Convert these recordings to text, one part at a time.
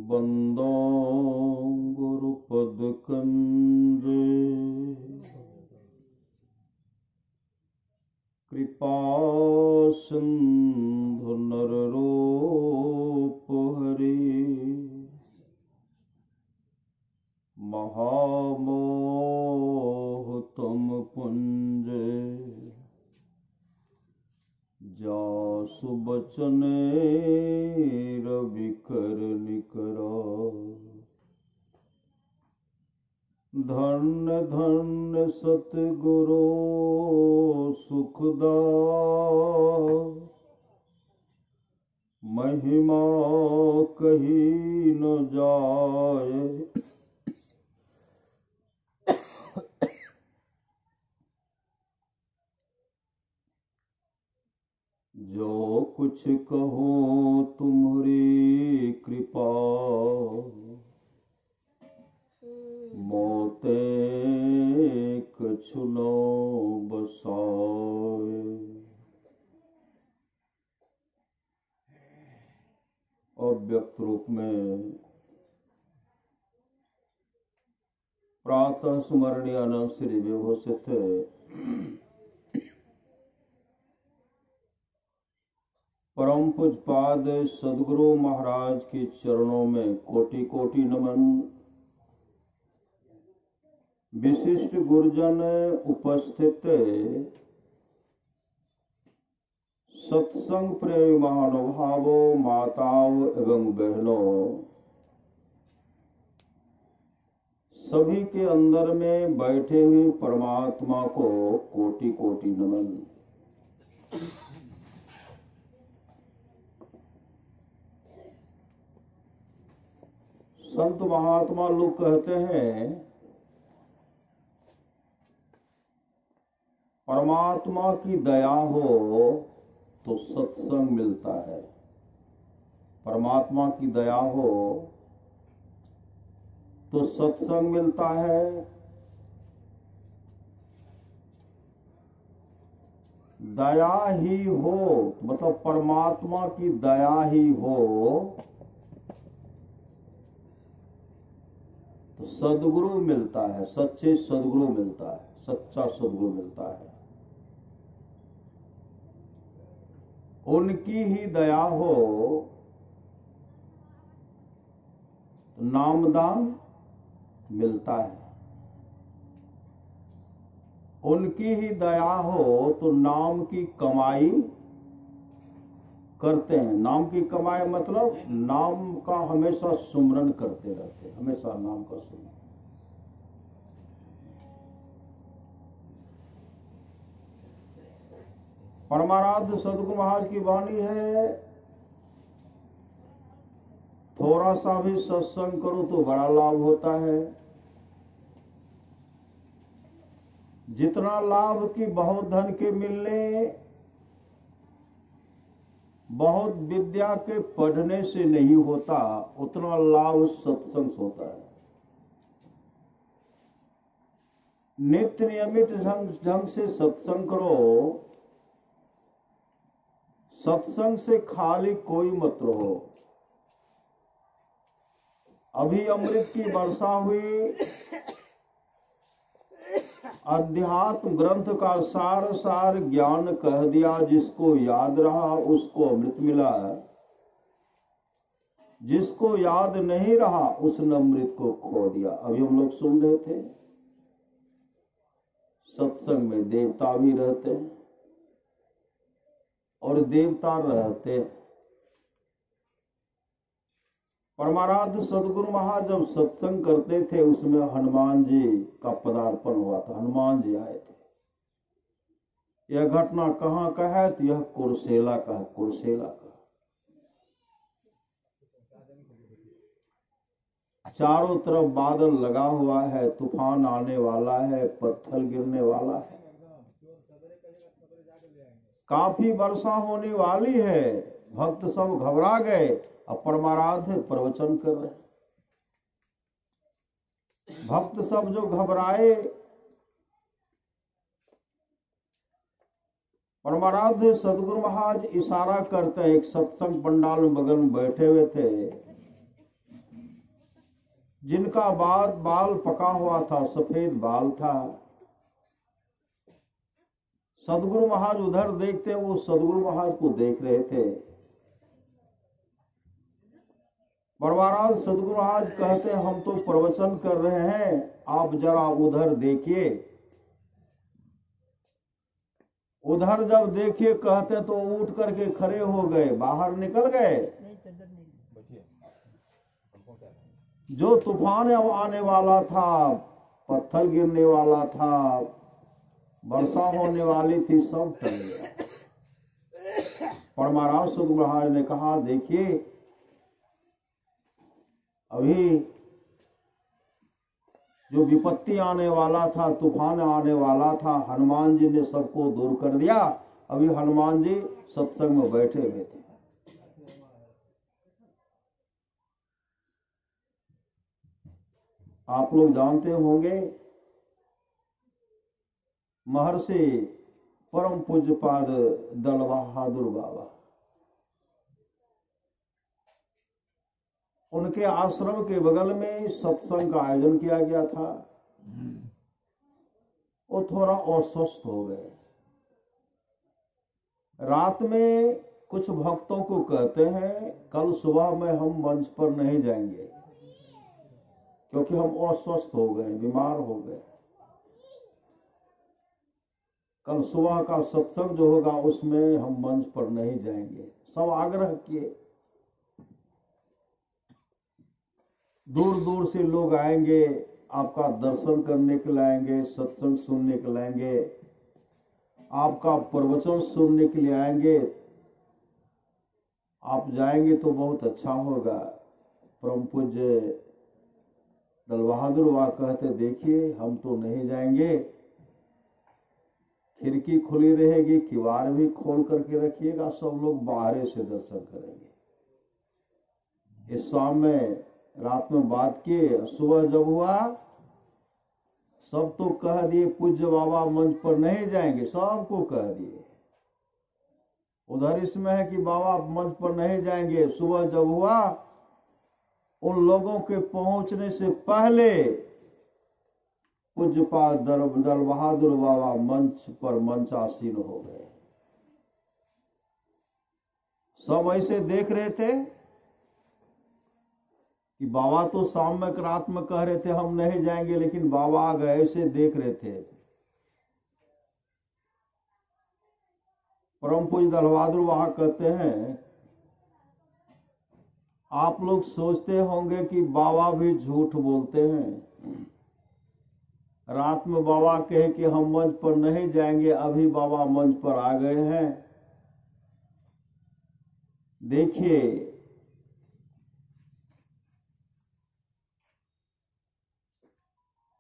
बंदो गुरुपद कंजे कृपा सिंधु नर रूप हरि महामोह तुम पुंज जासु बचने रवि कर निकरा धन्य धन्य सतगुरु सुखदा महिमा कही न जाए जो कुछ कहो तुम्हारी कृपा मोते कछु न बसाए। अव्यक्त रूप में प्रातः स्मरणीय अनंत श्री विभूषित परम पूज्यपाद सद्गुरु महाराज के चरणों में कोटि कोटि नमन। विशिष्ट गुरुजन उपस्थित सत्संग प्रेमी महानुभावों माताओं एवं बहनों, सभी के अंदर में बैठे हुए परमात्मा को कोटि कोटि नमन। संत महात्मा लोग कहते हैं परमात्मा की दया हो तो सत्संग मिलता है। परमात्मा की दया हो तो सत्संग मिलता है। दया ही हो मतलब परमात्मा की दया ही हो तो सद्गुरु मिलता है, सच्चे सद्गुरु मिलता है, सच्चा सद्गुरु मिलता है। उनकी ही दया हो तो नामदान मिलता है। उनकी ही दया हो तो नाम की कमाई करते हैं। नाम की कमाई मतलब नाम का हमेशा सुमरन करते रहते हैं, हमेशा नाम का सुमरन। परमाराध्य सद्गुरु महाराज की वाणी है, थोड़ा सा भी सत्संग करो तो बड़ा लाभ होता है। जितना लाभ की बहुत धन के मिलने, बहुत विद्या के पढ़ने से नहीं होता, उतना लाभ सत्संग से होता है। नित्य नियमित ढंग से सत्संग करो। सत्संग से खाली कोई मत रहो। अभी अमृत की वर्षा हुई, अध्यात्म ग्रंथ का सार सार ज्ञान कह दिया। जिसको याद रहा उसको अमृत मिला, जिसको याद नहीं रहा उसने अमृत को खो दिया। अभी हम लोग सुन रहे थे, सत्संग में देवता भी रहते हैं और देवता रहते हैं। परमाराध्य सद्गुरु महाराज जब सत्संग करते थे उसमें हनुमान जी का पदार्पण हुआ था। हनुमान जी आए थे। यह घटना कहाँ का है? तो यह कुर्सेला का है, कुर्सेला का। चारों तरफ बादल लगा हुआ है, तूफान आने वाला है, पत्थर गिरने वाला है, काफी वर्षा होने वाली है। भक्त सब घबरा गए। अब परमाराध्य प्रवचन कर रहे। भक्त सब जो घबराए परमाराध्य सदगुरु महाराज इशारा करते हैं, एक सत्संग पंडाल में बगल में बैठे हुए थे, जिनका बाल पका हुआ था, सफेद बाल था। सदगुरु महाराज उधर देखते, वो सदगुरु महाराज को देख रहे थे। परमाराध्य सदगुरु महाराज कहते, हम तो प्रवचन कर रहे हैं, आप जरा उधर देखिए। उधर जब देखिए कहते तो उठ करके खड़े हो गए, बाहर निकल गए। जो तूफान आने वाला था, पत्थर गिरने वाला था, वर्षा होने वाली थी, सब टल गया। परमाराध्य सदगुरु महाराज ने कहा, देखिए अभी जो विपत्ति आने वाला था, तूफान आने वाला था, हनुमान जी ने सबको दूर कर दिया। अभी हनुमान जी सत्संग में बैठे हुए थे। आप लोग जानते होंगे, महर्षि परम पूज्यपाद दल बहादुर बाबा, उनके आश्रम के बगल में सत्संग का आयोजन किया गया था। वो थोड़ा अस्वस्थ हो गए। रात में कुछ भक्तों को कहते हैं, कल सुबह में हम मंच पर नहीं जाएंगे क्योंकि हम अस्वस्थ हो गए, बीमार हो गए। कल सुबह का सत्संग जो होगा उसमें हम मंच पर नहीं जाएंगे। सब आग्रह किए, दूर दूर से लोग आएंगे, आपका दर्शन करने के लिए आएंगे, सत्संग सुनने के लिए आएंगे, आपका प्रवचन सुनने के लिए आएंगे। आप जाएंगे तो बहुत अच्छा होगा। परम पूज्य दल बहादुर बाबा कहते, देखिए हम तो नहीं जाएंगे, खिड़की खुली रहेगी, किवाड़ भी खोल करके रखिएगा, सब लोग बाहर से दर्शन करेंगे। इस शाम में रात में बात किए, सुबह जब हुआ सब तो कह दिए पूज्य बाबा मंच पर नहीं जाएंगे, सबको कह दिए। उधर इसमें है कि बाबा मंच पर नहीं जाएंगे। सुबह जब हुआ, उन लोगों के पहुंचने से पहले पूज्यपाद दल बहादुर बाबा मंच पर मंचासीन हो गए। सब ऐसे देख रहे थे कि बाबा तो शाम में रात में कह रहे थे हम नहीं जाएंगे, लेकिन बाबा आ गए, ऐसे देख रहे थे। परम पूज्य दल बहादुर बाबा कहते हैं, आप लोग सोचते होंगे कि बाबा भी झूठ बोलते हैं। रात में बाबा कहे कि हम मंच पर नहीं जाएंगे, अभी बाबा मंच पर आ गए हैं। देखिए,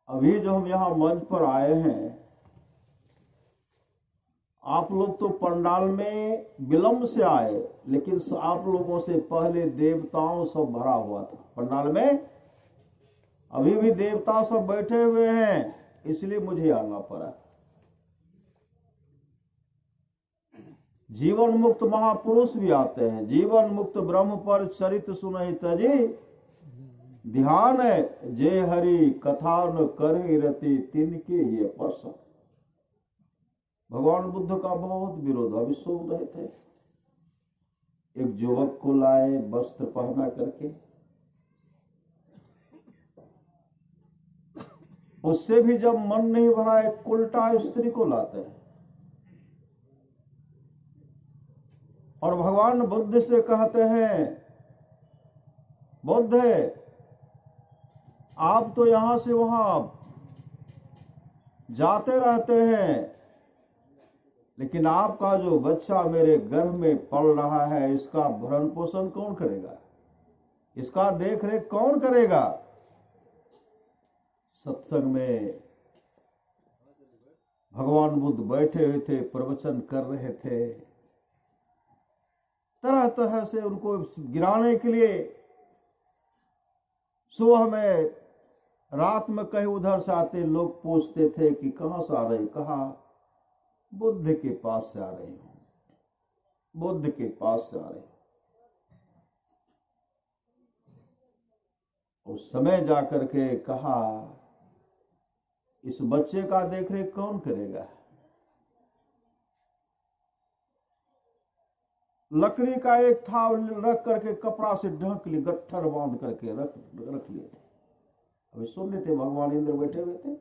अभी जो हम यहां मंच पर आए हैं, आप लोग तो पंडाल में विलंब से आए, लेकिन आप लोगों से पहले देवताओं सब भरा हुआ था पंडाल में। अभी भी देवता सब बैठे हुए हैं, इसलिए मुझे आना पड़ा। जीवन मुक्त महापुरुष भी आते हैं। जीवन मुक्त ब्रह्म पर चरित सुनहि तजी, ध्यान है जे हरि कथा न करे रति तिनके ये पसंद। भगवान बुद्ध का बहुत विरोध अभी सुन रहे थे। एक युवक को लाए वस्त्र पहना करके, उससे भी जब मन नहीं भरा, एक उल्टा स्त्री को लाते हैं और भगवान बुद्ध से कहते हैं, बुद्ध आप तो यहां से वहां जाते रहते हैं, लेकिन आपका जो बच्चा मेरे गर्भ में पल रहा है, इसका भरण पोषण कौन करेगा, इसका देख रेख कौन करेगा। सत्संग में भगवान बुद्ध बैठे हुए थे, प्रवचन कर रहे थे। तरह तरह से उनको गिराने के लिए सुबह में, रात में कहीं उधर से आते लोग पूछते थे कि कहां से आ रहे, कहा बुद्ध के पास से आ रही हूं, बुद्ध के पास से आ रही हूं। उस समय जाकर के कहा, इस बच्चे का देख रेख कौन करेगा? लकड़ी का एक था रख करके कपड़ा से ढक लिए, गट्ठर बांध करके रख लिए थे। अभी सुन रहे थे, भगवान इंद्र बैठे हुए थे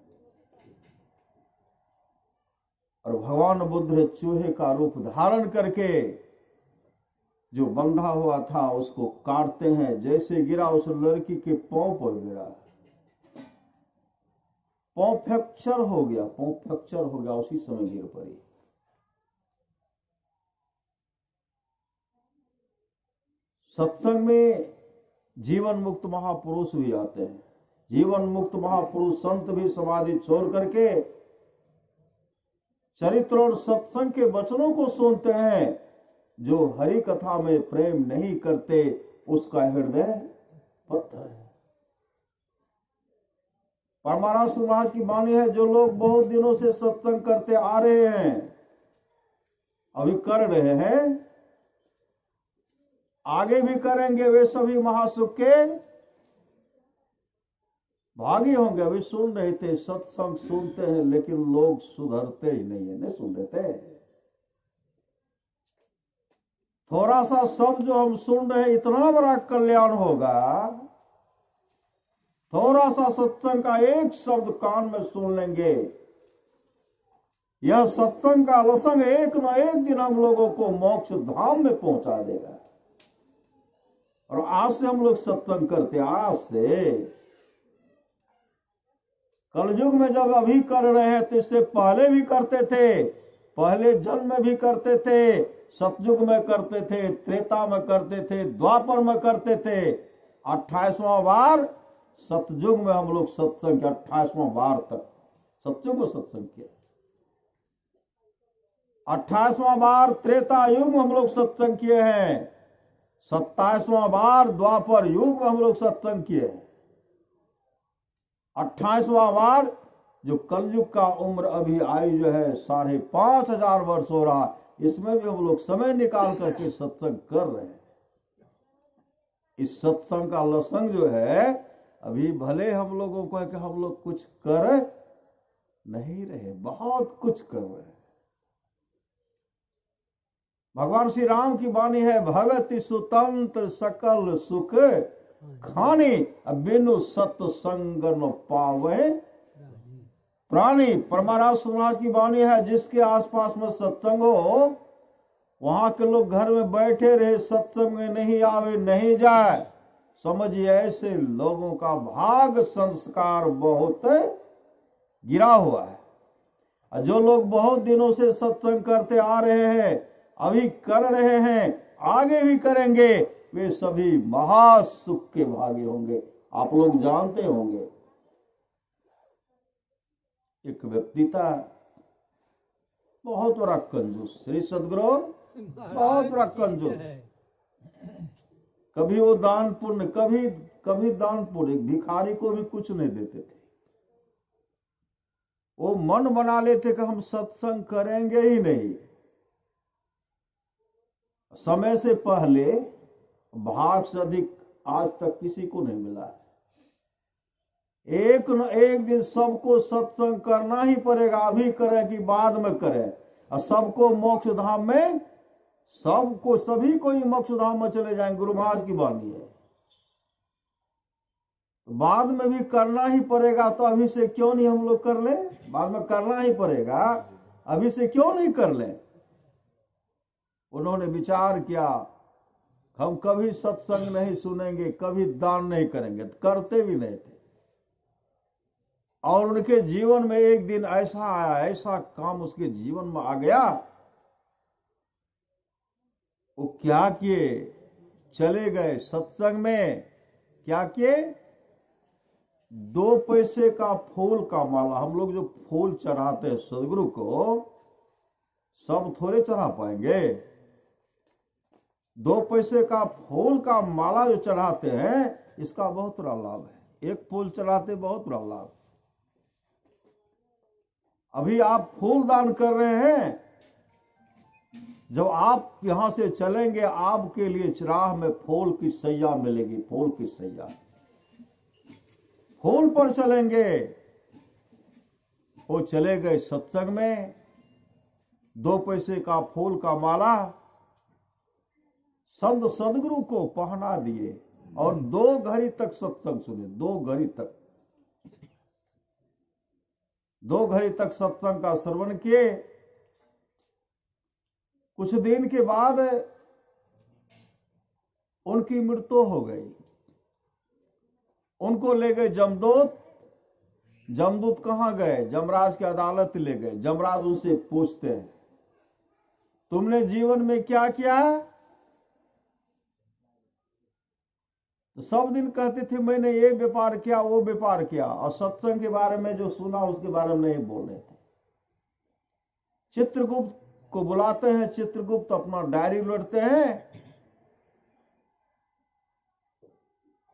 और भगवान बुद्ध चूहे का रूप धारण करके जो बंधा हुआ था उसको काटते हैं। जैसे गिरा उस लड़की के पांव पर गिरा, पांव फ्रैक्चर हो गया, पांव फ्रैक्चर हो गया, उसी समय गिर पड़ी। सत्संग में जीवन मुक्त महापुरुष भी आते हैं। जीवन मुक्त महापुरुष संत भी समाधि छोड़ करके चरित्र और सत्संग के वचनों को सुनते हैं। जो हरि कथा में प्रेम नहीं करते उसका हृदय पत्थर है। परमाराष्ट्र महाराज की वाणी है, जो लोग बहुत दिनों से सत्संग करते आ रहे हैं, अभी कर रहे हैं, आगे भी करेंगे, वे सभी महासुख के भागी होंगे। अभी सुन रहे थे, सत्संग सुनते हैं लेकिन लोग सुधरते ही नहीं है, नहीं सुन रहे थे। थोड़ा सा शब्द जो हम सुन रहे हैं, इतना बड़ा कल्याण होगा। थोड़ा सा सत्संग का एक शब्द कान में सुन लेंगे, यह सत्संग का लसंग एक न एक दिन हम लोगों को मोक्ष धाम में पहुंचा देगा। और आज से हम लोग सत्संग करते, आज से। कलयुग में जब अभी कर रहे हैं तो इससे पहले भी करते थे, पहले जन्म में भी करते थे, सतयुग में करते थे, त्रेता में करते थे, द्वापर में करते थे। 28वां बार सतयुग में हम लोग सत्संग किया, 28वां बार तक सतयुग में सत्संग किया। 28वां बार त्रेता युग में हम लोग सत्संग किए हैं। 27वां बार द्वापर युग में हम लोग सत्संग किए हैं। 28वां बार जो कलयुग का उम्र अभी आयु जो है 5,500 वर्ष हो रहा, इसमें भी हम लोग समय निकाल करके सत्संग कर रहे हैं। इस सत्संग का लसंग जो है, अभी भले हम लोगों को है कि हम लोग कुछ कर नहीं रहे, बहुत कुछ कर रहे हैं। भगवान श्री राम की वाणी है, भगति सुतंत्र सकल सुख खानी, बिनु सत्संग न पावे प्राणी। परमाराष्ट्र महाराज की वाणी है, जिसके आसपास में सत्संग हो, वहां के लोग घर में बैठे रहे, सत्संग में नहीं आवे नहीं जाए, समझिए ऐसे लोगों का भाग संस्कार बहुत गिरा हुआ है। और जो लोग बहुत दिनों से सत्संग करते आ रहे हैं, अभी कर रहे हैं, आगे भी करेंगे, वे सभी महासुख के भागी होंगे। आप लोग जानते होंगे, एक व्यक्ति था, बहुत बड़ा कंजूस, श्री सदगुरु बहुत बड़ा कंजूस। कभी वो दान पुण्य, कभी दान पुण्य, भिखारी को भी कुछ नहीं देते थे। वो मन बना लेते कि हम सत्संग करेंगे ही नहीं। समय से पहले भाग से अधिक आज तक किसी को नहीं मिला है। एक न एक दिन सबको सत्संग करना ही पड़ेगा, अभी करें कि बाद में करें। और सबको मोक्ष धाम में, सबको सभी को ही मोक्ष धाम में चले जाएंगे, गुरु महाराज की वाणी है। बाद में भी करना ही पड़ेगा, तो अभी से क्यों नहीं हम लोग कर लें? बाद में करना ही पड़ेगा, अभी से क्यों नहीं कर लें? उन्होंने विचार किया, हम कभी सत्संग नहीं सुनेंगे, कभी दान नहीं करेंगे, करते भी नहीं थे। और उनके जीवन में एक दिन ऐसा आया, ऐसा काम उसके जीवन में आ गया, वो क्या किए, चले गए सत्संग में। क्या किए? 2 पैसे का फूल का माला, हम लोग जो फूल चढ़ाते हैं सदगुरु को, सब थोड़े चढ़ा पाएंगे। 2 पैसे का फूल का माला जो चढ़ाते हैं, इसका बहुत बड़ा लाभ है। एक फूल चढ़ाते बहुत बड़ा लाभ। अभी आप फूल दान कर रहे हैं, जब आप यहां से चलेंगे आपके लिए राह में फूल की सैया मिलेगी, फूल की सैया, फूल पर चलेंगे। वो चले गए सत्संग में, 2 पैसे का फूल का माला संत सदगुरु को पहना दिए और 2 घड़ी तक सत्संग सुने। 2 घड़ी तक, 2 घड़ी तक सत्संग का श्रवण किए। कुछ दिन के बाद उनकी मृत्यु हो गई। उनको ले गए जमदूत। जमदूत कहां गए? जमराज की अदालत ले गए। जमराज उनसे पूछते हैं, तुमने जीवन में क्या किया? तो सब दिन कहते थे मैंने ये व्यापार किया, वो व्यापार किया, और सत्संग के बारे में जो सुना उसके बारे में नहीं बोल रहे थे। चित्रगुप्त को बुलाते हैं। चित्रगुप्त अपना डायरी लौटते हैं।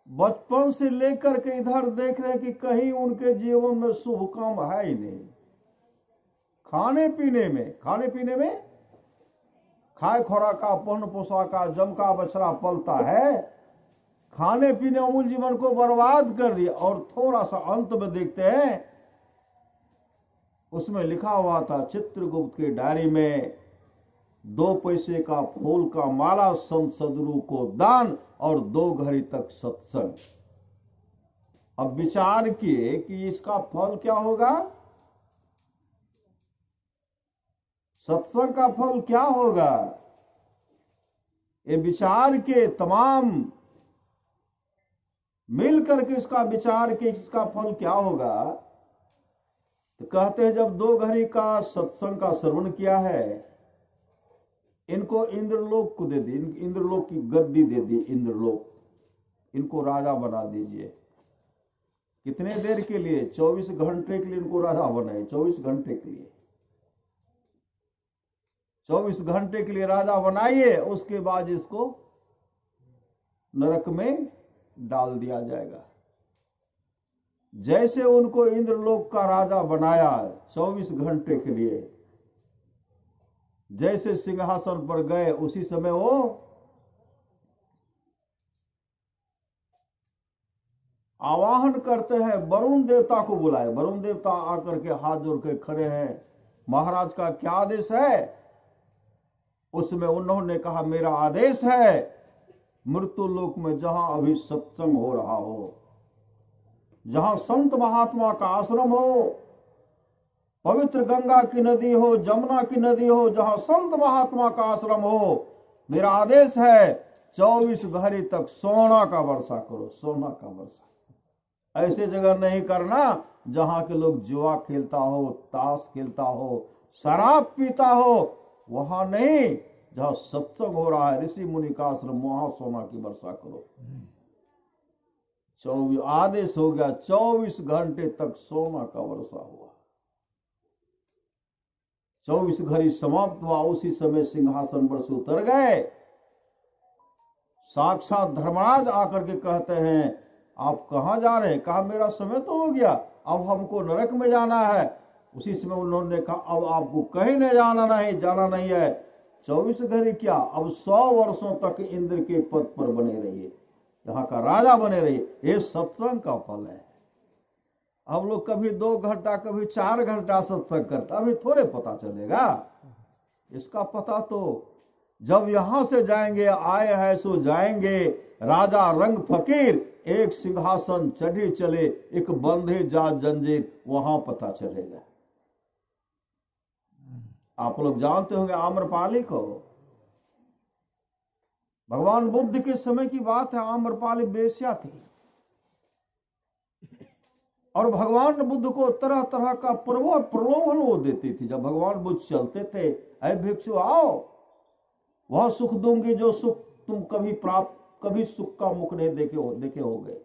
बचपन से लेकर के इधर देख रहे हैं कि कहीं उनके जीवन में शुभ काम है ही नहीं। खाने पीने में खाए खोराका, पहन पोशाका, जम का बछड़ा पलता है। खाने पीने अमूल जीवन को बर्बाद कर दिया। और थोड़ा सा अंत में देखते हैं, उसमें लिखा हुआ था चित्रगुप्त की डायरी में, 2 पैसे का फूल का माला संत सदगुरु को दान और 2 घड़ी तक सत्संग। अब विचार किए कि इसका फल क्या होगा? सत्संग का फल क्या होगा? ये विचार के तमाम मिल करके इसका विचार के इसका फल क्या होगा? तो कहते हैं जब 2 घड़ी का सत्संग का श्रवण किया है, इनको इंद्रलोक को दे दी, इंद्रलोक की गद्दी दे दी। इंद्रलोक, इनको राजा बना दीजिए। कितने देर के लिए? 24 घंटे के लिए इनको राजा बनाए। 24 घंटे के लिए, 24 घंटे के लिए राजा बनाइए। उसके बाद इसको नरक में डाल दिया जाएगा। जैसे उनको इंद्रलोक का राजा बनाया 24 घंटे के लिए, जैसे सिंहासन पर गए उसी समय वो आवाहन करते हैं, वरुण देवता को बुलाए। वरुण देवता आकर के हाथ जोड़ के खड़े हैं, महाराज का क्या आदेश है? उसमें उन्होंने कहा मेरा आदेश है मृत्यु लोक में जहां अभी सत्संग हो रहा हो, जहां संत महात्मा का आश्रम हो, पवित्र गंगा की नदी हो, जमुना की नदी हो, जहां संत महात्मा का आश्रम हो, मेरा आदेश है 24 घड़ी तक सोना का वर्षा करो, सोना का वर्षा। ऐसे जगह नहीं करना जहां के लोग जुआ खेलता हो, ताश खेलता हो, शराब पीता हो, वहां नहीं। जहां सत्संग हो रहा है, ऋषि मुनि का आश्रम, वहां सोना की वर्षा करो। 24 आदेश हो गया, 24 घंटे तक सोना का वर्षा हुआ। 24 घड़ी समाप्त हुआ। उसी समय सिंहासन पर से उतर गए। साक्षात धर्मराज आकर के कहते हैं आप कहां जा रहे हैं? कहा मेरा समय तो हो गया, अब हमको नरक में जाना है। उसी समय उन्होंने कहा अब आपको कहीं नहीं जाना नहीं है। 24 घड़ी क्या, अब 100 वर्षों तक इंद्र के पद पर बने रहिए, यहाँ का राजा बने रहिए। ये सत्संग का फल है। हम लोग कभी 2 घंटा कभी 4 घंटा सत्संग करता, अभी थोड़े पता चलेगा। इसका पता तो जब यहां से जाएंगे, आए हैं सो जाएंगे। राजा रंग फकीर, एक सिंहासन चढ़े चले, एक बंधे जा जंजीर, वहां पता चलेगा। आप लोग जानते होंगे आम्रपाली को। भगवान बुद्ध के समय की बात है, आम्रपाली वेश्या थी और भगवान बुद्ध को तरह तरह का प्रलोभन वो देती थी। जब भगवान बुद्ध चलते थे, अरे भिक्षु आओ, वह सुख दूंगी जो सुख तुम कभी सुख का मुख नहीं देखे हो गए।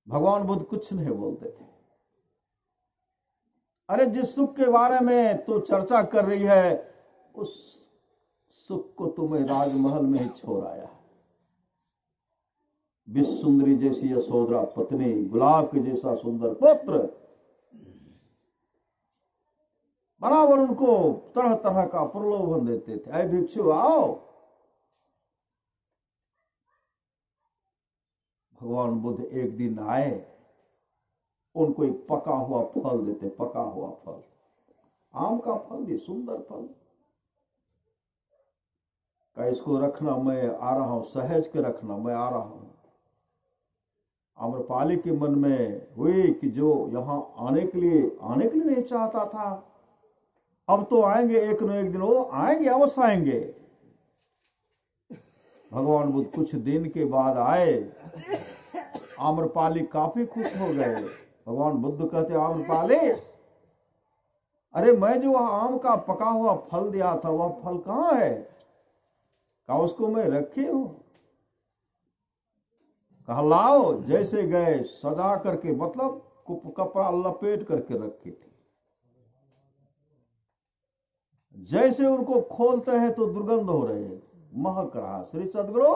भगवान बुद्ध कुछ नहीं बोलते थे। अरे जिस सुख के बारे में तू चर्चा कर रही है, उस सुख को तुम्हें राजमहल में ही छोड़ आया। विश्व सुंदरी जैसी यशोधरा पत्नी, गुलाब के जैसा सुंदर पुत्र, बराबर उनको तरह तरह का प्रलोभन देते थे, ऐ भिक्षु आओ। भगवान बुद्ध एक दिन आए, उनको एक पका हुआ फल देते, पका हुआ फल, आम का फल दिए, सुंदर फल। का इसको रखना, मैं आ रहा हूं, सहज के रखना, मैं आ रहा हूं। आम्रपाली के मन में हुई कि जो यहां आने के लिए नहीं चाहता था, अब तो आएंगे, एक न एक दिन वो आएंगे, अवश्य आएंगे। भगवान बुद्ध कुछ दिन के बाद आए, आम्रपाली काफी खुश हो गए। भगवान बुद्ध कहते, आम्रपाली, अरे मैं जो आम का पका हुआ फल दिया था, वह फल कहां है? कहा उसको मैं रखे हूं। कहा लाओ। जैसे गए, सजा करके, मतलब कपड़ा लपेट करके रखे थे। जैसे उनको खोलते हैं तो दुर्गंध हो रहे हैं, महक रहा। श्री सदगुरु,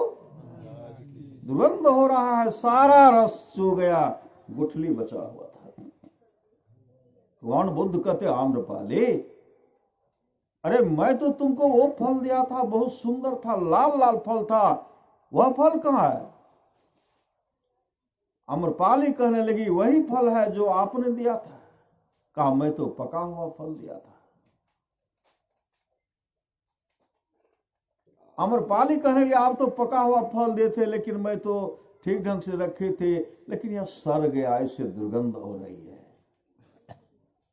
दुर्गंध हो रहा है, सारा रस चू गया, गुठली बचा हुआ था। भगवान बुद्ध कहते, आम्रपाली, अरे मैं तो तुमको वो फल दिया था, बहुत सुंदर था, लाल लाल फल था, वह फल कहां है? आम्रपाली कहने लगी, वही फल है जो आपने दिया था। कहा मैं तो पका हुआ फल दिया था। आम्रपाली कहने लगी, आप तो पका हुआ फल देते, लेकिन मैं तो ठीक ढंग से रखे थे, लेकिन यह सड़ गया, इससे दुर्गंध हो रही है।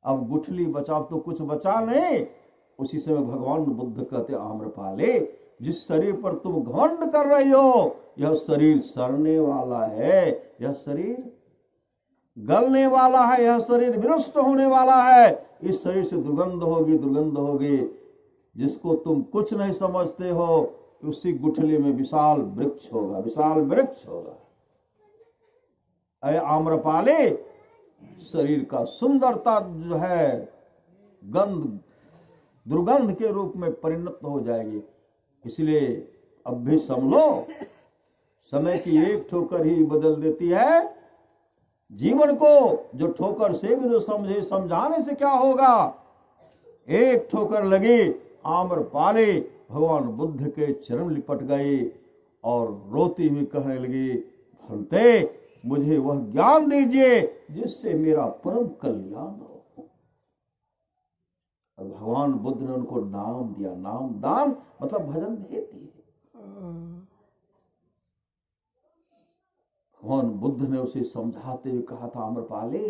अब गुठली बचा, तो कुछ बचा नहीं। उसी समय भगवान बुद्ध कहते, आम्रपाली, जिस शरीर पर तुम घमंड कर रही हो, यह शरीर सड़ने वाला है, यह शरीर गलने वाला है, यह शरीर विनष्ट होने वाला है। इस शरीर से दुर्गंध होगी, दुर्गंध होगी। जिसको तुम कुछ नहीं समझते हो, उसी गुठली में विशाल वृक्ष होगा, विशाल वृक्ष होगा। अय आम्रपाली, शरीर का सुंदरता जो है गंध, दुर्गंध के रूप में परिणत हो जाएगी। इसलिए अब भी समझो, समय की एक ठोकर ही बदल देती है जीवन को। जो ठोकर से भी तो समझे, समझाने से क्या होगा। एक ठोकर लगी, आम्रपाली भगवान बुद्ध के चरण लिपट गई और रोती हुई कहने लगी, भंते, मुझे वह ज्ञान दीजिए जिससे मेरा परम कल्याण हो। और भगवान बुद्ध ने उनको नाम दिया, नाम दान मतलब भजन भेद दिए। भगवान बुद्ध ने उसे समझाते हुए कहा था, आम्रपाली,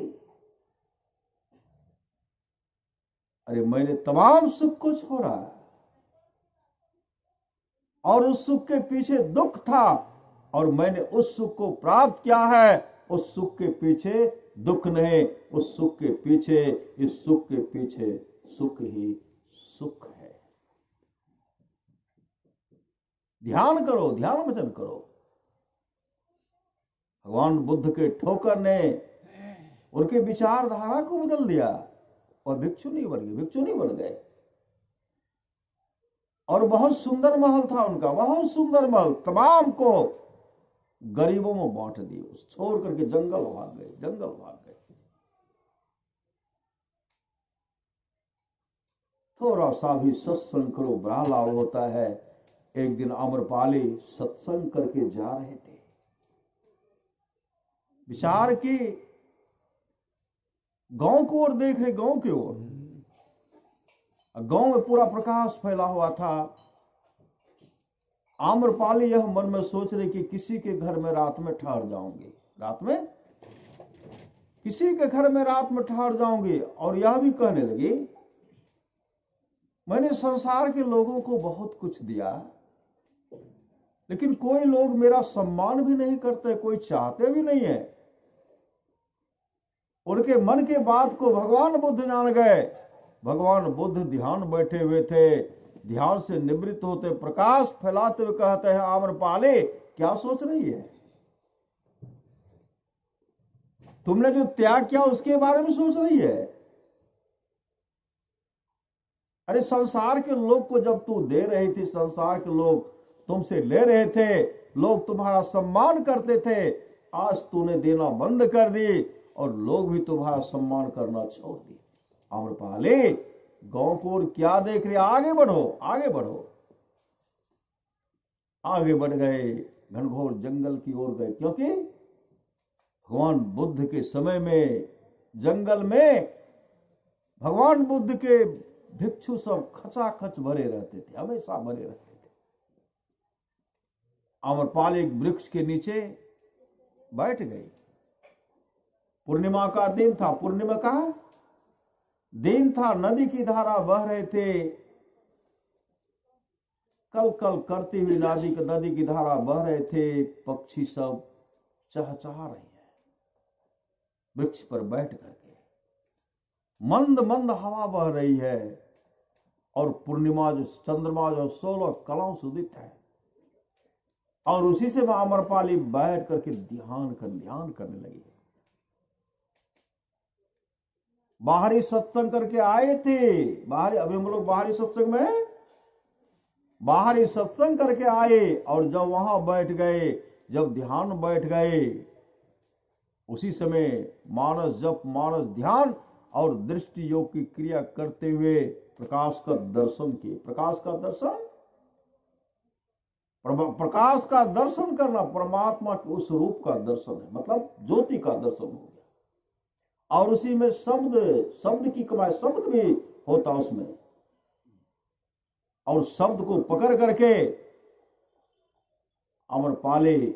अरे मैंने तमाम सुख को छोड़ा और उस सुख के पीछे दुख था, और मैंने उस सुख को प्राप्त किया है। उस सुख के पीछे दुख नहीं, उस सुख के पीछे, इस सुख के पीछे सुख ही सुख है। ध्यान करो, ध्यान भजन करो। भगवान बुद्ध के ठोकर ने उनके विचारधारा को बदल दिया और भिक्षु नहीं बन गए, भिक्षु नहीं बन गए। और बहुत सुंदर महल था उनका, बहुत सुंदर महल, तमाम को गरीबों में बांट दिए, छोड़ करके जंगल भाग गए, जंगल भाग गए। थोड़ा सा भी सत्संग करो, बड़ा लाभ होता है। एक दिन आम्रपाली सत्संग करके जा रहे थे, विचार की गांव को ओर देख रहे, गांव की ओर। गांव में पूरा प्रकाश फैला हुआ था। आम्रपाली यह मन में सोच रही कि किसी के घर में रात में ठहर जाऊंगी, रात में किसी के घर में रात में ठहर जाऊंगी। और यह भी कहने लगी, मैंने संसार के लोगों को बहुत कुछ दिया, लेकिन कोई लोग मेरा सम्मान भी नहीं करते, कोई चाहते भी नहीं है। उनके मन के बात को भगवान बुद्ध जान गए। भगवान बुद्ध ध्यान बैठे हुए थे, ध्यान से निवृत्त होते प्रकाश फैलाते हुए कहते हैं, आम्रपाली, क्या सोच रही है? तुमने जो त्याग किया उसके बारे में सोच रही है? अरे संसार के लोग को जब तू दे रही थी, संसार के लोग तुमसे ले रहे थे, लोग तुम्हारा सम्मान करते थे, आज तूने देना बंद कर दी और लोग भी तुम्हारा सम्मान करना छोड़ दी। आम्रपाली, गांव को और क्या देख रहे, आगे बढ़ो आगे बढ़ो। आगे बढ़ गए, घनघोर जंगल की ओर गए, क्योंकि भगवान बुद्ध के समय में जंगल में भगवान बुद्ध के भिक्षु सब खचाखच भरे रहते थे, हमेशा भरे रहते थे। आम्रपाली एक वृक्ष के नीचे बैठ गए। पूर्णिमा का दिन था, पूर्णिमा का दिन था, नदी की धारा बह रहे थे, कल कल करती हुई नदी की धारा बह रहे थे। पक्षी सब चहचहा रहे हैं वृक्ष पर बैठ करके, मंद मंद हवा बह रही है, और पूर्णिमा जो चंद्रमा जो 16 कलाओं से उदित है, और उसी से आम्रपाली बैठ करके ध्यान करने लगी। बाहरी सत्संग करके आए थे, अभी हम लोग बाहरी सत्संग में बाहरी सत्संग करके आए, और जब वहां बैठ गए, जब ध्यान बैठ गए, उसी समय मानस जप, मानस ध्यान और दृष्टि योग की क्रिया करते हुए प्रकाश का दर्शन किए। प्रकाश का दर्शन करना परमात्मा के उस रूप का दर्शन है, मतलब ज्योति का दर्शन हो गया। और उसी में शब्द की कमाई, शब्द भी होता उसमें, और शब्द को पकड़ करके आम्रपाली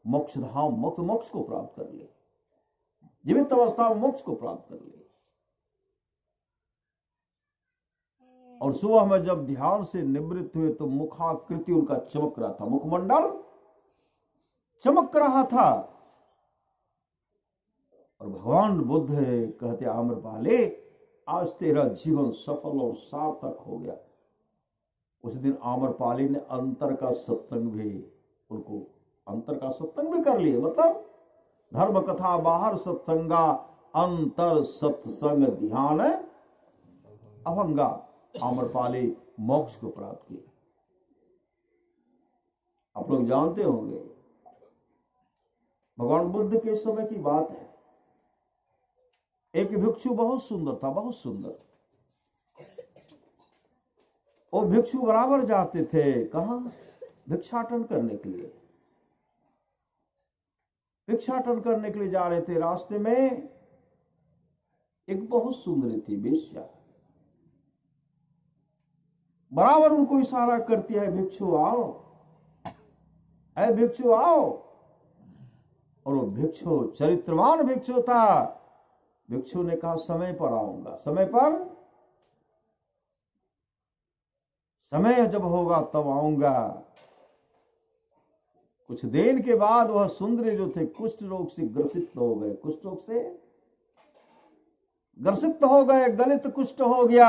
मोक्ष धाम, मोक्ष को प्राप्त कर ले, जीवित अवस्था में मोक्ष को प्राप्त कर ले। और सुबह में जब ध्यान से निवृत्त हुए तो मुखाकृति उनका चमक रहा था, मुखमंडल चमक रहा था। और भगवान बुद्ध कहते, आम्रपाली आज तेरा जीवन सफल और सार्थक हो गया। उस दिन आम्रपाली ने अंतर का सत्संग भी कर लिए, मतलब धर्म कथा बाहर सत्संगा, अंतर सत्संग ध्यान अभंगा। आम्रपाली मोक्ष को प्राप्त की। आप लोग जानते होंगे, भगवान बुद्ध के समय की बात है, एक भिक्षु बहुत सुंदर था, बहुत सुंदर। वो भिक्षु बराबर जाते थे, कहां? भिक्षाटन करने के लिए। भिक्षाटन करने के लिए जा रहे थे, रास्ते में एक बहुत सुंदरी थी वेश्या, बराबर उनको इशारा करती है, भिक्षु आओ, ऐ भिक्षु आओ। और वो भिक्षु चरित्रवान भिक्षु था। भिक्षु ने कहा, समय पर आऊंगा, समय जब होगा तब आऊंगा। कुछ दिन के बाद वह सुंदरी जो थे कुष्ठ रोग से ग्रसित हो गए, कुष्ठ रोग से ग्रसित हो गए, गलित कुष्ठ हो गया।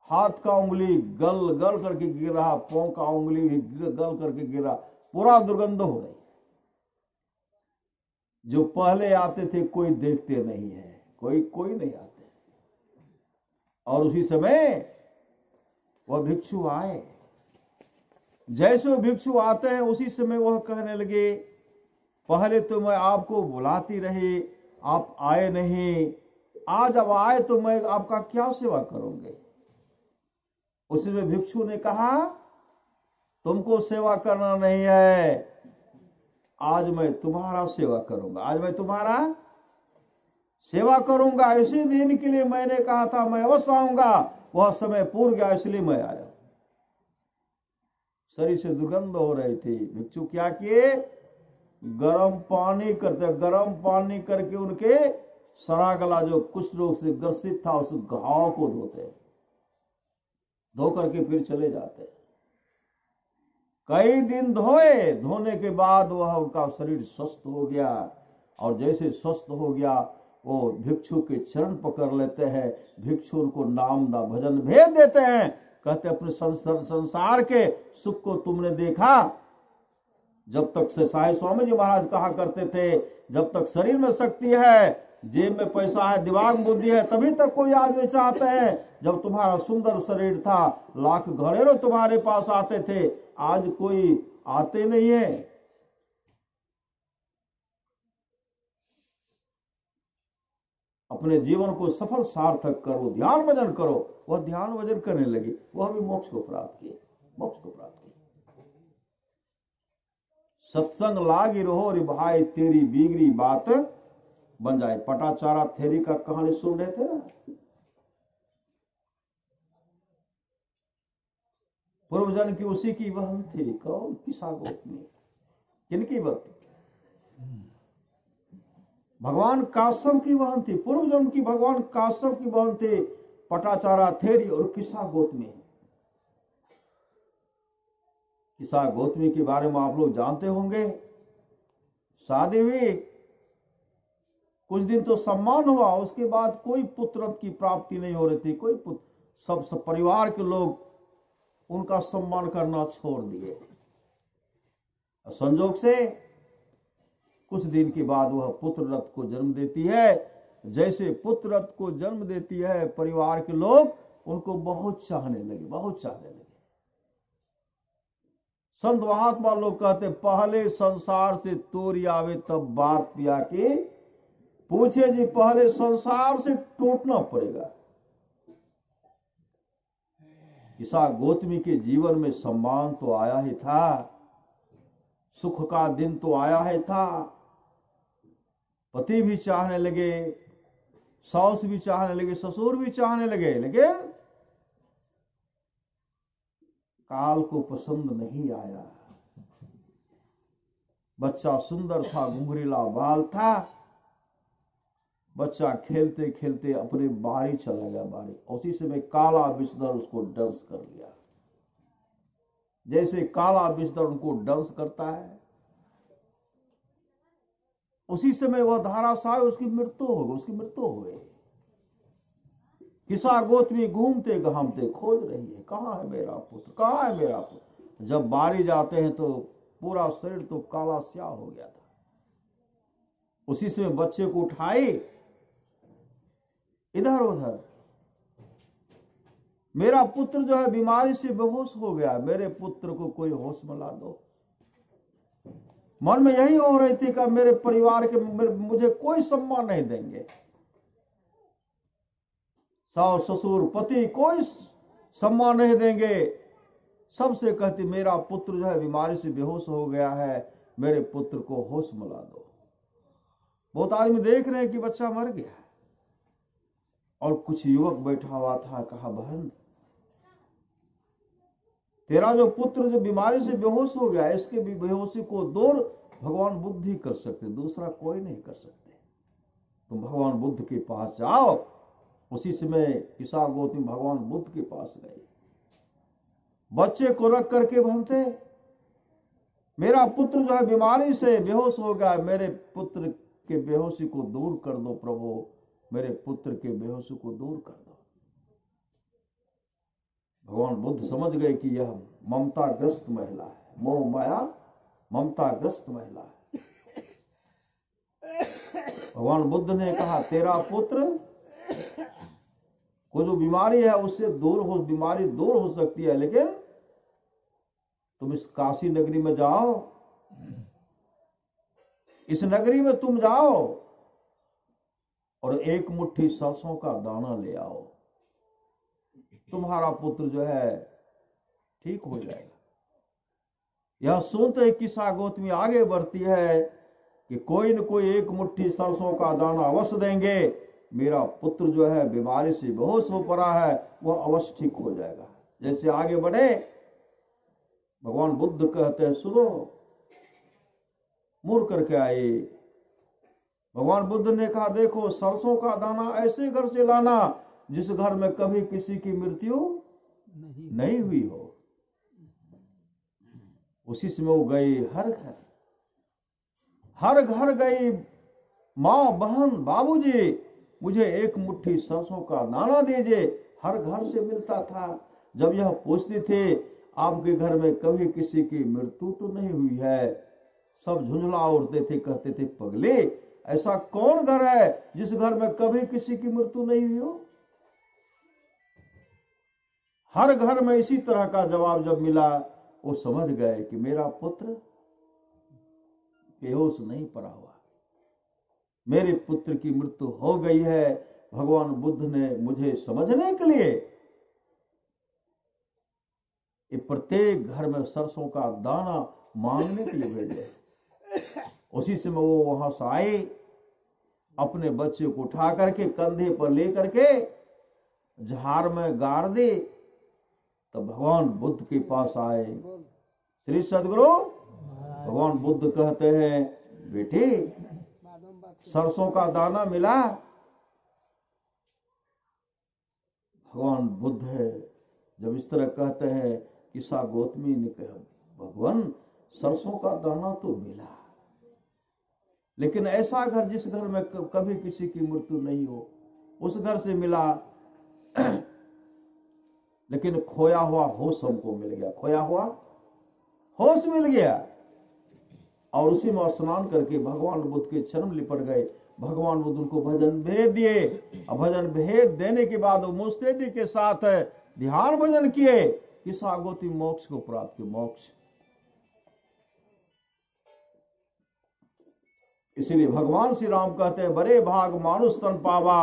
हाथ का उंगली गल करके गिर रहा, पांव का उंगली भी गल करके गिरा, पूरा दुर्गंध हो रही। जो पहले आते थे कोई देखते नहीं है, कोई नहीं आते। और उसी समय वह भिक्षु आए। जैसे वो भिक्षु आते हैं उसी समय वह कहने लगे, पहले तो मैं आपको बुलाती रही, आप आए नहीं, आज अब आए तो मैं आपका क्या सेवा करूंगी। उसी में भिक्षु ने कहा, तुमको सेवा करना नहीं है, आज मैं तुम्हारा सेवा करूंगा, आज मैं तुम्हारा सेवा करूंगा। इसी दिन के लिए मैंने कहा था मैं अवश्य आऊंगा, वह समय पूर्व गया इसलिए मैं आया। शरीर से दुर्गंध हो रही थी। भिक्षु क्या किए, गर्म पानी करके उनके सरा गला जो कुष्ठ रोग से ग्रसित था उस घाव को धो करके फिर चले जाते। कई दिन धोने के बाद वह उनका शरीर स्वस्थ हो गया। और जैसे स्वस्थ हो गया वो भिक्षु के चरण पकड़ लेते हैं, भिक्षु उनको नाम दा भजन भेज देते हैं। कहते अपने संसार के सुख को तुमने देखा, जब तक से साई स्वामी जी महाराज कहा करते थे, जब तक शरीर में शक्ति है, जेब में पैसा है, दिमाग बुद्धि है, तभी तक कोई आदमी चाहते हैं। जब तुम्हारा सुंदर शरीर था, लाख घड़ेरों तुम्हारे पास आते थे, आज कोई आते नहीं है। अपने जीवन को सफल सार्थक करो, ध्यान भजन करो। वह ध्यान भजन करने लगी, वह भी मोक्ष को प्राप्त किए, मोक्ष को प्राप्त किए। सत्संग लागी रहो रे भाई, तेरी बिगड़ी बात बन जाए। पटाचारा थेरी का कहानी सुन रहे थे ना। पूर्व जन्म की उसी की बहन थी। कौन? किसा गोपनी। किनकी बहन? भगवान काश्यप की बहन थी। पूर्व जन्म की भगवान काश्यप की बहन थी पटाचारा थेरी और किसा गोतमी। किसा गोतमी के बारे में आप लोग जानते होंगे। शादी हुई, कुछ दिन तो सम्मान हुआ, उसके बाद कोई पुत्र की प्राप्ति नहीं हो रही थी। कोई पुत्र, सब परिवार के लोग उनका सम्मान करना छोड़ दिए। संजोग से कुछ दिन के बाद वह पुत्र रथ को जन्म देती है। जैसे पुत्र रथ को जन्म देती है, परिवार के लोग उनको बहुत चाहने लगे, बहुत चाहने लगे। संत महात्मा लोग कहते, पहले संसार से तोरी आवे तब बात पिया के पूछे जी, पहले संसार से टूटना पड़ेगा। किसा गोतमी के जीवन में सम्मान तो आया ही था, सुख का दिन तो आया ही था। पति भी चाहने लगे, सास भी चाहने लगे, ससुर भी चाहने लगे, लेकिन काल को पसंद नहीं आया। बच्चा सुंदर था, घुंघरीला बाल था। बच्चा खेलते खेलते अपने बारी चला गया, बारी। उसी समय काला बिस्तर उसको डंस कर लिया। जैसे काला बिस्तर उनको डंस करता है, उसी समय वह धाराशायी उसकी मृत्यु हो गई, उसकी मृत्यु हो गई। किसा गोतमी घूमते घामते खोज रही है, कहां है मेरा पुत्र, कहां है मेरा पुत्र। जब बारी जाते हैं तो पूरा शरीर तो काला स्याह हो गया था। उसी समय बच्चे को उठाई, इधर उधर, मेरा पुत्र जो है बीमारी से बेहोश हो गया, मेरे पुत्र को कोई होश में ला दो। मन में यही हो रही थी कि मेरे परिवार के मुझे कोई सम्मान नहीं देंगे, सास ससुर पति कोई सम्मान नहीं देंगे। सबसे कहती, मेरा पुत्र जो है बीमारी से बेहोश हो गया है, मेरे पुत्र को होश में ला दो। बहुत आदमी देख रहे हैं कि बच्चा मर गया। और कुछ युवक बैठा हुआ था, कहा, बहन, तेरा जो पुत्र जो बीमारी से बेहोश हो गया, इसके भी बेहोशी को दूर भगवान बुद्ध ही कर सकते, दूसरा कोई नहीं कर सकते। तुम भगवान बुद्ध के पास जाओ। उसी समय किसा गोतमी भगवान बुद्ध के पास गए। बच्चे को रख करके भनते, मेरा पुत्र जो है बीमारी से बेहोश हो गया, मेरे पुत्र के बेहोशी को दूर कर दो प्रभु, मेरे पुत्र के बेहोशी को दूर कर दो। भगवान बुद्ध समझ गए कि यह ममताग्रस्त महिला है, मोह माया ममताग्रस्त महिला है। भगवान बुद्ध ने कहा, तेरा पुत्र को जो बीमारी है उससे दूर हो, बीमारी दूर हो सकती है, लेकिन तुम इस काशी नगरी में जाओ, इस नगरी में तुम जाओ और एक मुट्ठी सरसों का दाना ले आओ, तुम्हारा पुत्र जो है ठीक हो जाएगा। यह सुनते ही किसा गोतमी आगे बढ़ती है कि कोई न कोई एक मुट्ठी सरसों का दाना अवश्य देंगे, मेरा पुत्र जो है बीमारी से बेहोश हो पड़ा है, वह अवश्य ठीक हो जाएगा। जैसे आगे बढ़े, भगवान बुद्ध कहते हैं, सुनो, मुड़ करके आए। भगवान बुद्ध ने कहा, देखो, सरसों का दाना ऐसे घर से लाना जिस घर में कभी किसी की मृत्यु नहीं हुई हो। उसी समय वो गई हर घर गई, माँ, बहन, बाबूजी, मुझे एक मुट्ठी सरसों का दाना दीजिए। हर घर से मिलता था। जब यह पूछते थे, आपके घर में कभी किसी की मृत्यु तो नहीं हुई है, सब झुंझला उड़ते थे, कहते थे, पगले, ऐसा कौन घर है जिस घर में कभी किसी की मृत्यु नहीं हुई हो। हर घर में इसी तरह का जवाब जब मिला, वो समझ गए कि मेरा पुत्र बेहोश नहीं पड़ा हुआ, मेरे पुत्र की मृत्यु हो गई है। भगवान बुद्ध ने मुझे समझने के लिए ये प्रत्येक घर में सरसों का दाना मांगने के लिए भेजे। उसी समय वो वहां से आए, अपने बच्चे को उठा करके कंधे पर ले करके झाड़ में गाड़ दे। तो भगवान बुद्ध के पास आए। श्री सदगुरु भगवान बुद्ध कहते हैं, बेटे सरसों का दाना मिला? भगवान बुद्ध है जब इस तरह कहते हैं, किसा गौतमी ने कहा, भगवान सरसों का दाना तो मिला, लेकिन ऐसा घर जिस घर में कभी किसी की मृत्यु नहीं हो, उस घर से मिला। लेकिन खोया हुआ होश हमको मिल गया, खोया हुआ होश मिल गया। और उसी में स्नान करके भगवान बुद्ध के चरण लिपट गए। भगवान बुद्ध उनको भजन भेद दिए। और भजन भेद देने के बाद वो मुस्तैदी के साथ ध्यान भजन किए, किस आगोती मोक्ष को प्राप्त किया, मोक्ष। इसीलिए भगवान श्री राम कहते हैं, बड़े भाग मानुष तन पावा,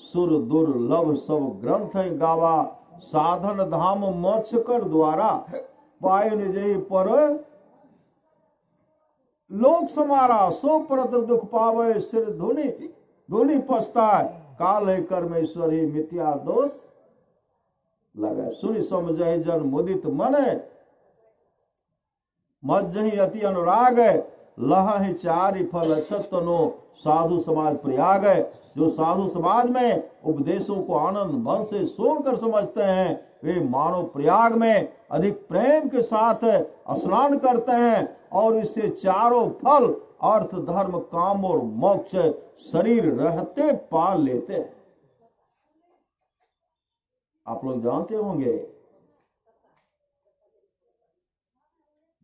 सुर दुर्लभ सब ग्रंथ गावा, साधन धाम मोक्ष कर द्वारा, पाए निज पर लोक समारा, सो परत दुख पावे, सिर धुनि धुनि पछताए, काल है कर्मेश्वरी मिथ्या दोष लगे, सुनि समझहि जन मुदित मने, मज्जहि अति अनुराग, लह चारि फल छतनो, साधु समाज प्रयाग। जो साधु समाज में उपदेशों को आनंद भर से सुनकर समझते हैं, वे मानव प्रयाग में अधिक प्रेम के साथ स्नान करते हैं और इससे चारों फल अर्थ धर्म काम और मोक्ष शरीर रहते पा लेते हैं। आप लोग जानते होंगे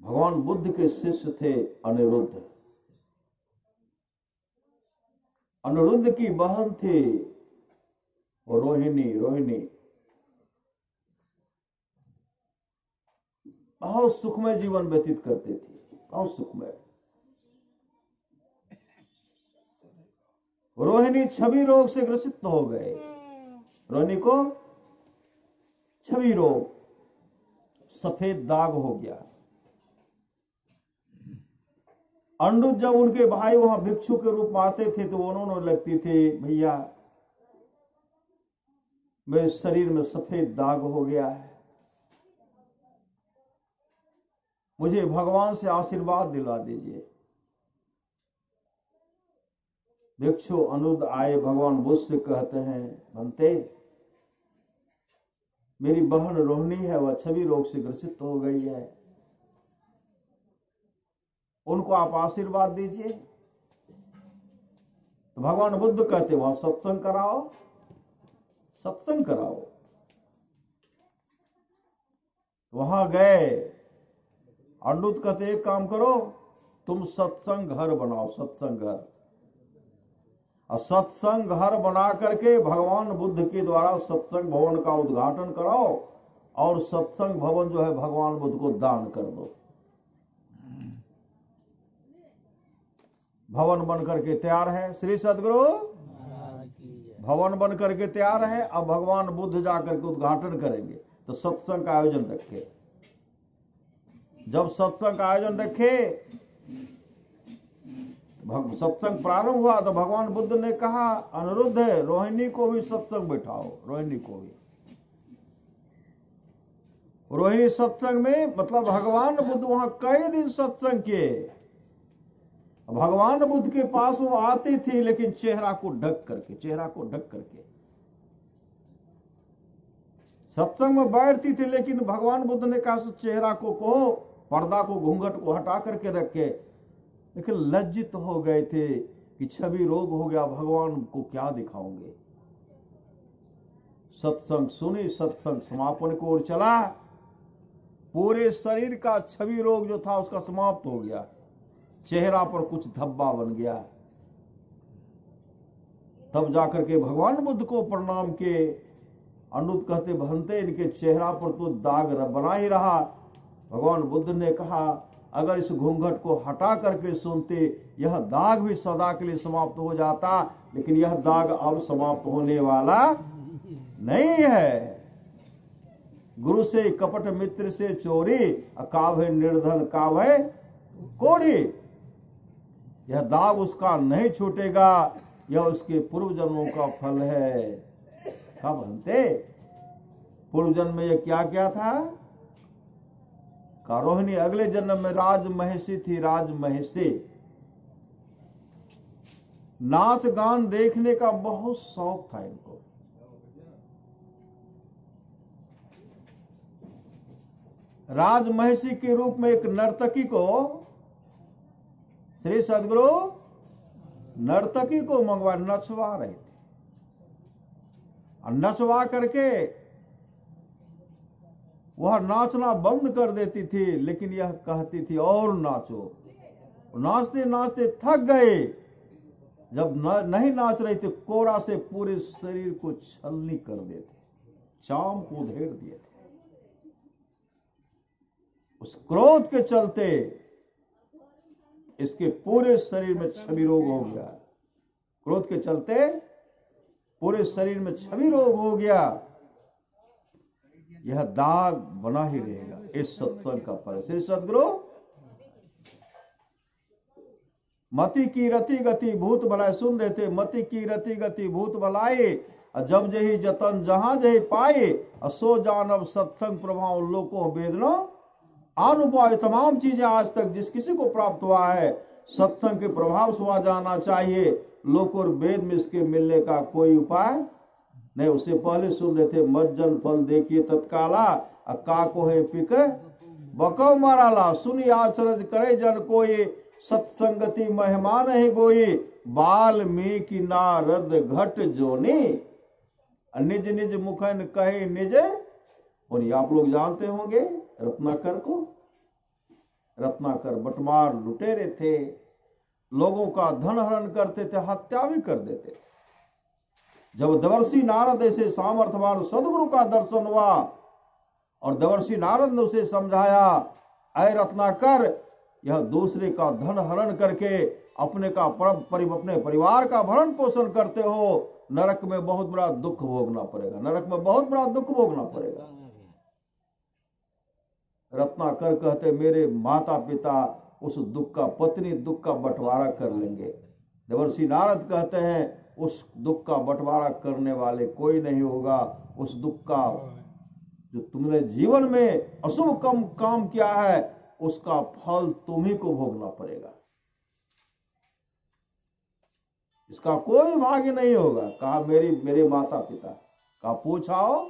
भगवान बुद्ध के शिष्य थे अनिरुद्ध। अनिरुद्ध की बहन थी रोहिणी। रोहिणी बहुत सुखमय जीवन व्यतीत करती थी, बहुत सुखमय। रोहिणी छवि रोग से ग्रसित हो गए। रोहिणी को छवि रोग, सफेद दाग हो गया। अनिरुद्ध जब उनके भाई वहां भिक्षु के रूप में आते थे तो उन्होंने लगती थी, भैया मेरे शरीर में सफेद दाग हो गया है, मुझे भगवान से आशीर्वाद दिला दीजिए। भिक्षु अनिरुद्ध आए, भगवान बुद्ध से कहते हैं, बनते मेरी बहन रोहिणी है, वह छवि रोग से ग्रसित हो गई है, उनको आप आशीर्वाद दीजिए। तो भगवान बुद्ध कहते वहां सत्संग कराओ, सत्संग कराओ। वहां गए। अनिरुद्ध कहते एक काम करो, तुम सत्संग घर बनाओ, सत्संग घर। और सत्संग घर बना करके भगवान बुद्ध के द्वारा सत्संग भवन का उद्घाटन कराओ और सत्संग भवन जो है भगवान बुद्ध को दान कर दो। भवन बन करके तैयार है। श्री सदगुरु भवन बन करके तैयार है। अब भगवान बुद्ध जाकर के उद्घाटन करेंगे तो सत्संग का आयोजन रखे। जब सत्संग का आयोजन रखे, सत्संग प्रारंभ हुआ तो भगवान बुद्ध ने कहा, अनिरुद्ध रोहिणी को भी सत्संग बैठाओ। रोहिणी को भी, रोहिणी सत्संग में, मतलब भगवान बुद्ध वहां कई दिन सत्संग किए। भगवान बुद्ध के पास वो आती थी लेकिन चेहरा को ढक करके, चेहरा को ढक करके सत्संग में बैठती थी। लेकिन भगवान बुद्ध ने कहा चेहरा को पर्दा को, घूंघट को हटा करके रखे। लेकिन लज्जित हो गए थे कि छवि रोग हो गया, भगवान को क्या दिखाओगे। सत्संग सुनी, सत्संग समापन को ओर चला। पूरे शरीर का छवि रोग जो था उसका समाप्त हो गया। चेहरा पर कुछ धब्बा बन गया। तब जाकर के भगवान बुद्ध को प्रणाम किए। अनिरुद्ध कहते, भंते इनके चेहरा पर तो दाग बना ही रहा। भगवान बुद्ध ने कहा, अगर इस घूंघट को हटा करके सुनते, यह दाग भी सदा के लिए समाप्त हो जाता। लेकिन यह दाग अब समाप्त होने वाला नहीं है। गुरु से कपट, मित्र से चोरी, काव है निर्धन, काव है कोढ़ी। यह दाग उसका नहीं छूटेगा, यह उसके पूर्व जन्मों का फल है। कब हंते पूर्व जन्म में यह क्या क्या था? रोहिणी अगले जन्म में राज महिषी थी, राज महिषी। नाच गान देखने का बहुत शौक था इनको। राज महिषी के रूप में एक नर्तकी को श्री सदगुरु नर्तकी को मंगवा नचवा रहे थे, और नचवा करके वह नाचना बंद कर देती थी। लेकिन यह कहती थी और नाचो। नाचते नाचते थक गए। जब नहीं नाच रही थी, कोरा से पूरे शरीर को छलनी कर देते, चाम को उधेड़ दिए थे। उस क्रोध के चलते इसके पूरे शरीर में छवि रोग हो गया। क्रोध के चलते पूरे शरीर में छवि रोग हो गया। यह दाग बना ही रहेगा। इस सत्संग का फल श्री सदगुरु मति की रति गति भूत भलाई सुन रहे थे। मति की रति गति भूत भलाई, जब जही जतन जहां जही पाए, सो जानब सत्संग प्रभाव लोको वेदना अनुपाय। तमाम चीजें आज तक जिस किसी को प्राप्त हुआ है, सत्संग के प्रभाव से हुआ जाना चाहिए। लोक और वेद में इसके मिलने का कोई उपाय नहीं। उससे पहले सुन रहे थे मज्जन फल देखिए तत्काला, का को है पिक बकौ माराला। सुनी आचरज करे जन कोई, सत्संगति मेहमान है गोई। वाल्मीकि नारद घट जोनी, निज निज मुखन कहे निज। और आप लोग जानते होंगे रत्नाकर को। रत्नाकर बटमार लुटेरे थे, लोगों का धन हरण करते थे, हत्या भी कर देते थे। जब देवर्षि नारद ऐसे सामर्थ्यवान सदगुरु का दर्शन हुआ और देवर्षि नारद ने उसे समझाया, ऐ रत्नाकर, यह दूसरे का धन हरण करके अपने परिवार का भरण पोषण करते हो, नरक में बहुत बड़ा दुख भोगना पड़ेगा। नरक में बहुत बड़ा दुख भोगना पड़ेगा। रत्नाकर कहते मेरे माता पिता उस दुख का, पत्नी दुख का बंटवारा कर लेंगे। देवर्षि नारद कहते हैं उस दुख का बंटवारा करने वाले कोई नहीं होगा। उस दुख का जो तुमने जीवन में अशुभ काम किया है, उसका फल तुम्ही को भोगना पड़ेगा। इसका कोई भाग्य नहीं होगा। कहा मेरे माता पिता का पूछाओ।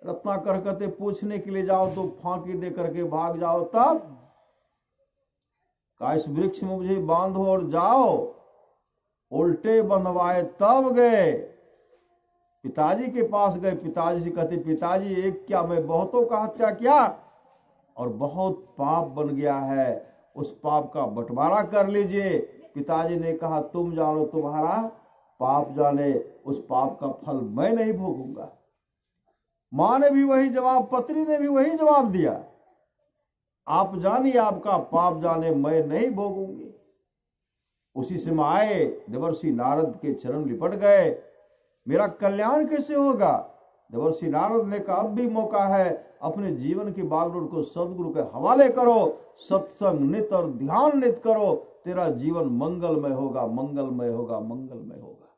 रत्नाकर कहते पूछने के लिए जाओ तो फांकी दे करके भाग जाओ। तब का इस वृक्ष में मुझे बांधो और जाओ। उल्टे बंधवाए तब गए। पिताजी के पास गए। पिताजी से कहते पिताजी एक क्या, मैं बहुतों का हत्या किया और बहुत पाप बन गया है, उस पाप का बंटवारा कर लीजिए। पिताजी ने कहा तुम जानो, तुम्हारा पाप जाने, उस पाप का फल मैं नहीं भोगूंगा। मां ने भी वही जवाब, पत्नी ने भी वही जवाब दिया, आप जानिए आपका पाप जाने, मैं नहीं भोगूंगी। उसी समय आए देवर्षि नारद के चरण लिपट गए। मेरा कल्याण कैसे होगा? देवर्षि नारद ने कहा अब भी मौका है, अपने जीवन की बागडोर को सदगुरु के हवाले करो, सत्संग नित और ध्यान नित करो, तेरा जीवन मंगलमय होगा, मंगलमय होगा, मंगलमय होगा।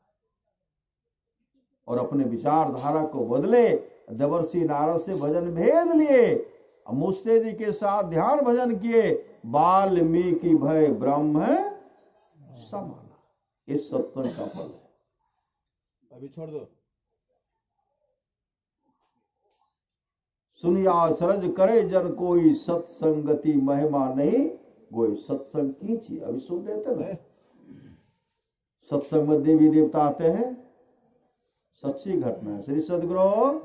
और अपने विचारधारा को बदले। देवर्षि नारद से भजन भेद लिए, मुस्ते जी के साथ ध्यान भजन किए। वाल्मीकि भय ब्रह्म समाना। इस सत्संग का फल है। अभी छोड़ दो। सुनिया अचरज करे जन कोई, सत्संगति महिमा नहीं कोई। सत्संग कीजिए। अभी सुन रहे थे ना, सत्संग में देवी देवता आते हैं, सच्ची घटना है। श्री सदगुरु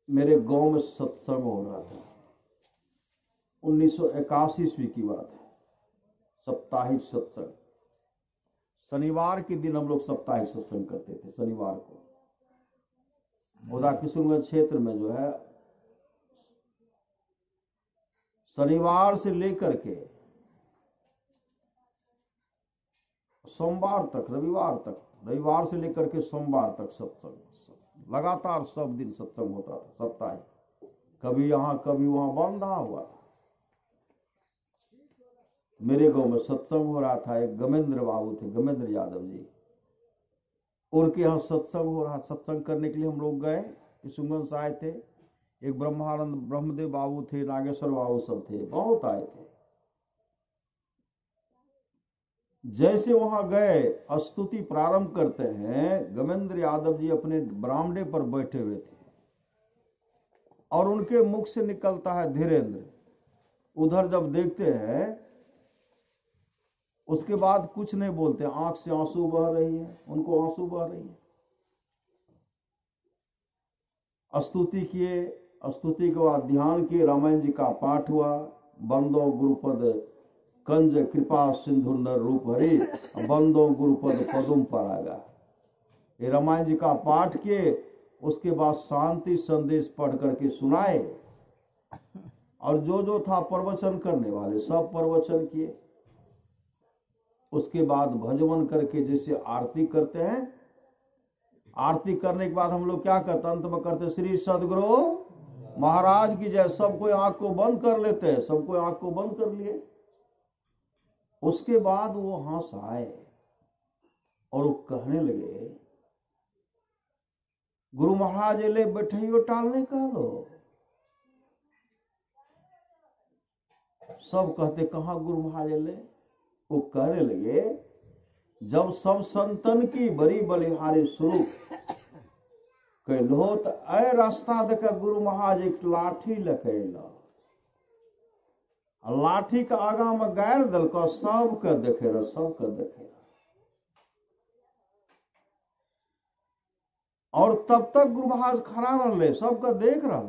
मेरे गांव में सत्संग हो रहा था, 1981 ईस्वी की बात है। साप्ताहिक सत्संग, शनिवार के दिन हम लोग साप्ताहिक सत्संग करते थे। शनिवार को उदा किशनगंज क्षेत्र में जो है शनिवार से लेकर के सोमवार तक, रविवार से लेकर के सोमवार तक सत्संग, लगातार सब दिन सत्संग होता था, सप्ताह। कभी यहाँ कभी वहां बंधा हुआ था। मेरे गांव में सत्संग हो रहा था। एक गमेंद्र बाबू थे, गमेंद्र यादव जी, उनके यहाँ सत्संग हो रहा। सत्संग करने के लिए हम लोग गए, किशनगंज से आए थे। एक ब्रह्मानंद ब्रह्मदेव बाबू थे, नागेश्वर बाबू सब थे, बहुत आए थे। जैसे वहां गए, स्तुति प्रारंभ करते हैं, गमेंद्र यादव जी अपने बरामदे पर बैठे हुए थे और उनके मुख से निकलता है धीरेन्द्र। उधर जब देखते हैं, उसके बाद कुछ नहीं बोलते, आंख से आंसू बह रही है, उनको आंसू बह रही है। स्तुति किए, स्तुति के बाद ध्यान किए, रामायण जी का पाठ हुआ। बंदो गुरुपद कंज कृपा सिंधु नर रूप हरि, बंदो गुरुपद पदुम परागा। ये रामायण जी का पाठ किए, उसके बाद शांति संदेश पढ़ करके सुनाए और जो था प्रवचन करने वाले सब प्रवचन किए। उसके बाद भजन करके जैसे आरती करते हैं, आरती करने के बाद हम लोग क्या करते, अंत में करते श्री सदगुरु महाराज की जय। सब कोई आंख को बंद कर लेते हैं, सब कोई आंख को बंद कर लिए। उसके बाद वो हंस आए और वो कहने लगे, गुरु महाराज ले बैठियो टालने का लो। सब कहते कहां गुरु महाराज ले। वो कहने लगे, जब सब संतन की बड़ी बलिहारी शुरू कहलो तो ऐ रास्ता देख गुरु महाराज एक लाठी लकैला, लाठी के आगा में गाड़ दल को, सबके देखे रह, सबके देखे रह। और तब तक गुरु महाराज खड़ा रहे, सबके देख रहा।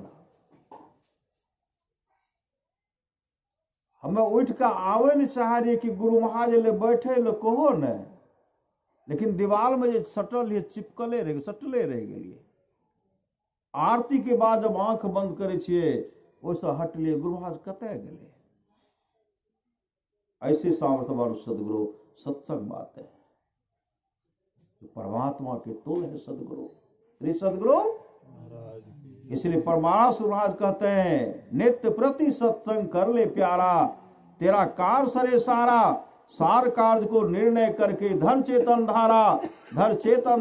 हमें उठ के आवे नहीं चाह रही कि गुरु महाराज ले बैठे लो कहो न, लेकिन दीवार में जो सटल है, चिपकले रह, सटले रह गए। आरती के बाद जब आंख बंद करे छिए, वैसे हट लिए, गुरु महाराज कतए गए। ऐसे सामर्थ्यवान सदगुरु सत्संग बात है, परमात्मा के तुल है सदगुरु, श्री सदगुरु। इसलिए परमानस महाराज कहते हैं, नित्य प्रति सत्संग कर ले प्यारा, तेरा कार सरे सारा, सार कार्य को निर्णय करके धर चेतन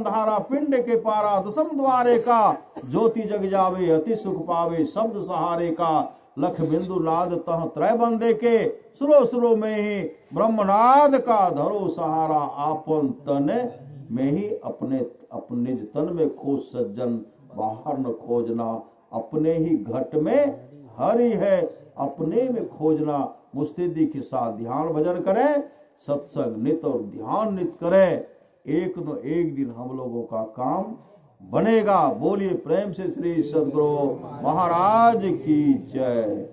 धारा पिंड के पारा, दसम द्वारे का ज्योति जग जावे, अति सुख पावे शब्द सहारे का, लख बिंदु नाद तह त्रय बंदे के, सुरो सुरो में ही ब्रह्मनाद का धरो सहारा, आपन तन में ही अपने निज तन में खोज सज्जन, बाहर न खोजना, अपने ही घट में हरि है, अपने में खोजना। मुस्तैदी के साथ ध्यान भजन करें, सत्संग नित और ध्यान नित करें, एक न एक दिन हम लोगों का काम बनेगा। बोलिए प्रेम से श्री सदगुरु महाराज की जय।